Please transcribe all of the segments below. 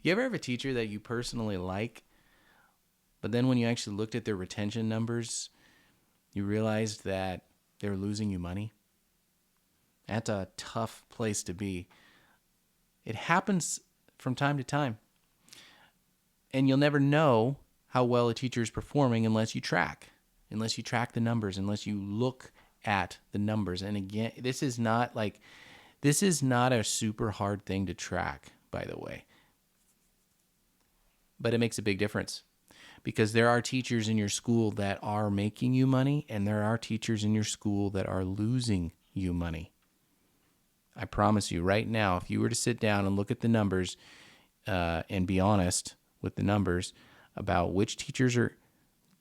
You ever have a teacher that you personally like, but then when you actually looked at their retention numbers, you realized that they're losing you money? That's a tough place to be. It happens from time to time. And you'll never know how well a teacher is performing unless you track the numbers, unless you look at the numbers. And again, this is not a super hard thing to track, by the way. But it makes a big difference because there are teachers in your school that are making you money, and there are teachers in your school that are losing you money. I promise you right now, if you were to sit down and look at the numbers and be honest with the numbers about which teachers are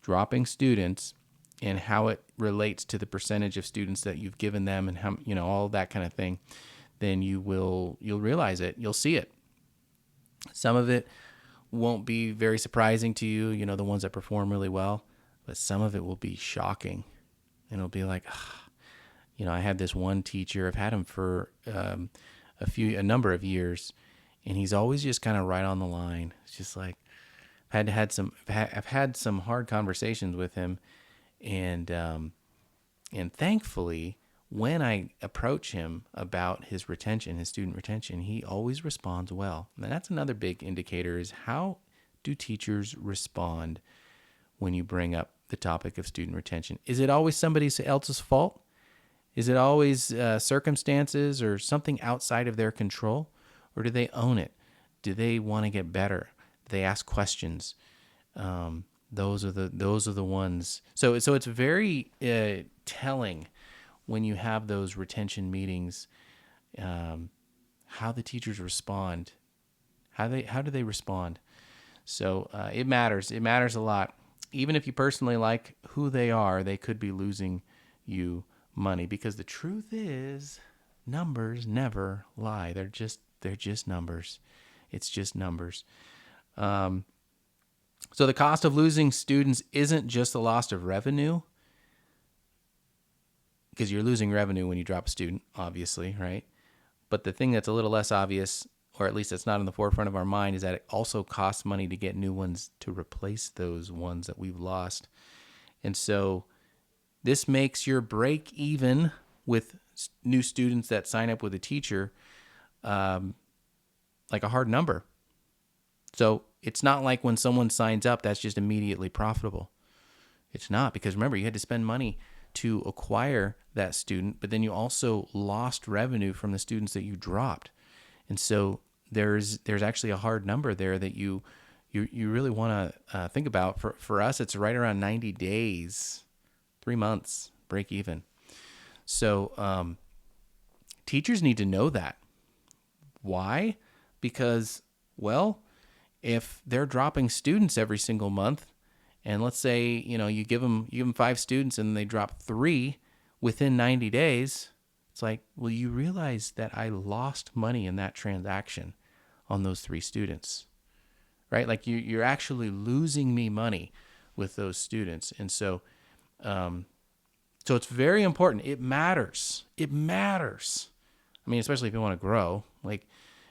dropping students and how it relates to the percentage of students that you've given them and how, all that kind of thing, then you'll realize it. You'll see it. Some of it won't be very surprising to you, the ones that perform really well, but some of it will be shocking. And it'll be like, I had this one teacher, I've had him for a number of years, and he's always just kind of right on the line. It's just like, I've had some hard conversations with him, and thankfully, when I approach him about his student retention, he always responds well. And that's another big indicator is how do teachers respond when you bring up the topic of student retention? Is it always somebody else's fault? Is it always circumstances or something outside of their control? Or do they own it? Do they want to get better? Do they ask questions? Those are the ones. So it's very telling when you have those retention meetings, how the teachers respond. How do they respond? So it matters. It matters a lot. Even if you personally like who they are, they could be losing you money, because the truth is numbers never lie. They're just numbers. It's just numbers. So the cost of losing students isn't just the loss of revenue, because you're losing revenue when you drop a student, obviously, right? But the thing that's a little less obvious, or at least it's not in the forefront of our mind, is that it also costs money to get new ones to replace those ones that we've lost. And so this makes your break even with new students that sign up with a teacher like a hard number. So it's not like when someone signs up, that's just immediately profitable. It's not, because remember, you had to spend money to acquire that student, but then you also lost revenue from the students that you dropped. And so there's actually a hard number there that you really want to think about. For us, it's right around 90 days, 3 months, break even. So teachers need to know that. Why? Because, well, if they're dropping students every single month, and let's say, you give them 5 students and they drop 3 within 90 days, it's like, well, you realize that I lost money in that transaction on those 3 students, right? Like you're actually losing me money with those students. And so it's very important. It matters. It matters. I mean, especially if you want to grow, like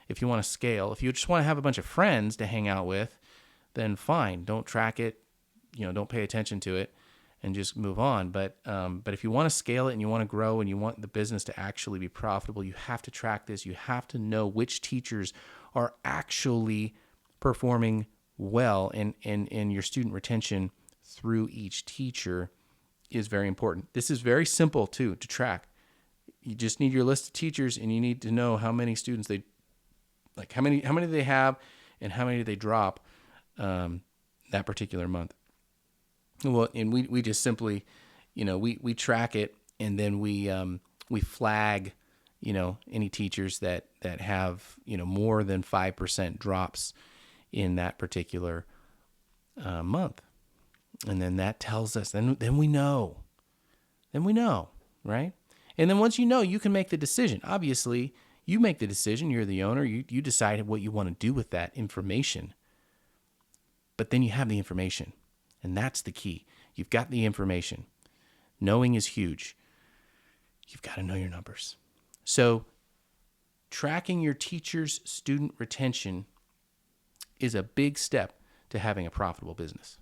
if you want to scale, if you just want to have a bunch of friends to hang out with, then fine. Don't track it. Don't pay attention to it and just move on. But if you want to scale it and you want to grow and you want the business to actually be profitable, you have to track this. You have to know which teachers are actually performing well, and your student retention through each teacher is very important. This is very simple too to track. You just need your list of teachers, and you need to know how many students how many they have and how many they drop that particular month. Well, and we just simply, we track it, and then we flag, any teachers that have, more than 5% drops in that particular month. And then that tells us, then we know, right? And then once you can make the decision. Obviously, you make the decision. You're the owner. You decide what you want to do with that information. But then you have the information. And that's the key. You've got the information. Knowing is huge. You've got to know your numbers. So tracking your teacher's student retention is a big step to having a profitable business.